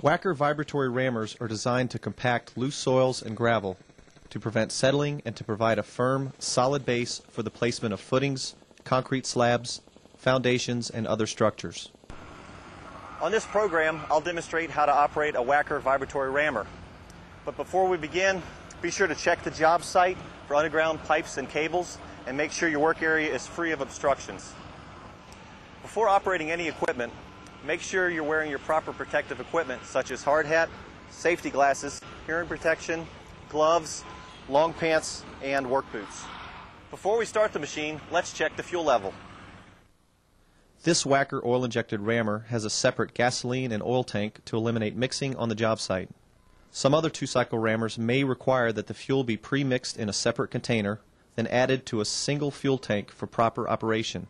Wacker vibratory rammers are designed to compact loose soils and gravel, to prevent settling and to provide a firm, solid base for the placement of footings, concrete slabs, foundations, and other structures. On this program, I'll demonstrate how to operate a Wacker vibratory rammer. But before we begin, be sure to check the job site for underground pipes and cables and make sure your work area is free of obstructions. Before operating any equipment, make sure you're wearing your proper protective equipment such as hard hat, safety glasses, hearing protection, gloves, long pants, and work boots. Before we start the machine, let's check the fuel level. This Wacker oil-injected rammer has a separate gasoline and oil tank to eliminate mixing on the job site. Some other two-cycle rammers may require that the fuel be pre-mixed in a separate container, then added to a single fuel tank for proper operation.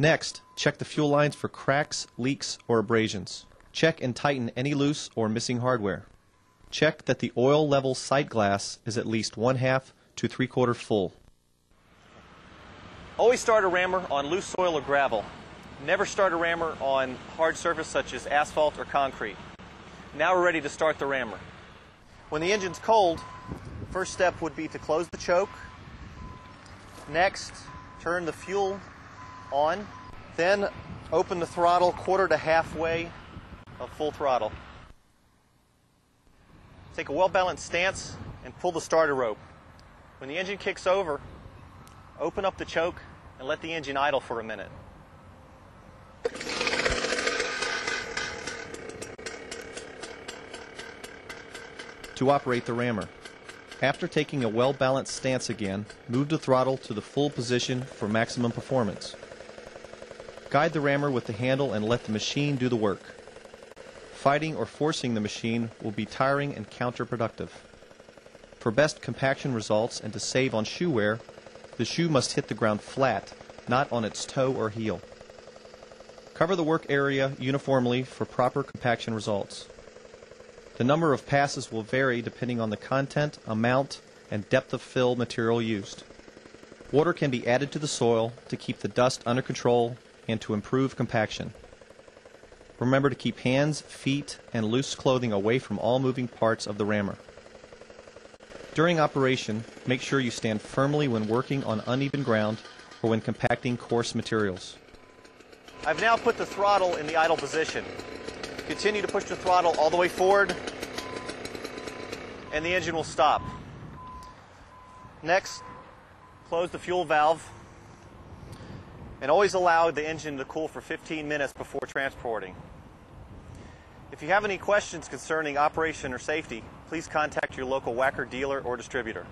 Next, check the fuel lines for cracks, leaks, or abrasions. Check and tighten any loose or missing hardware. Check that the oil level sight glass is at least 1/2 to 3/4 full. Always start a rammer on loose soil or gravel. Never start a rammer on hard surface such as asphalt or concrete. Now we're ready to start the rammer. When the engine's cold, first step would be to close the choke. Next, turn the fuel on, then open the throttle 1/4 to halfway of full throttle. Take a well-balanced stance and pull the starter rope. When the engine kicks over, open up the choke and let the engine idle for a minute. To operate the rammer, after taking a well-balanced stance again, move the throttle to the full position for maximum performance. Guide the rammer with the handle and let the machine do the work. Fighting or forcing the machine will be tiring and counterproductive. For best compaction results and to save on shoe wear, the shoe must hit the ground flat, not on its toe or heel. Cover the work area uniformly for proper compaction results. The number of passes will vary depending on the content, amount, and depth of fill material used. Water can be added to the soil to keep the dust under control and to improve compaction. Remember to keep hands, feet, and loose clothing away from all moving parts of the rammer. During operation, make sure you stand firmly when working on uneven ground or when compacting coarse materials. I've now put the throttle in the idle position. Continue to push the throttle all the way forward, and the engine will stop. Next, close the fuel valve, and always allow the engine to cool for 15 minutes before transporting. If you have any questions concerning operation or safety, please contact your local Wacker dealer or distributor.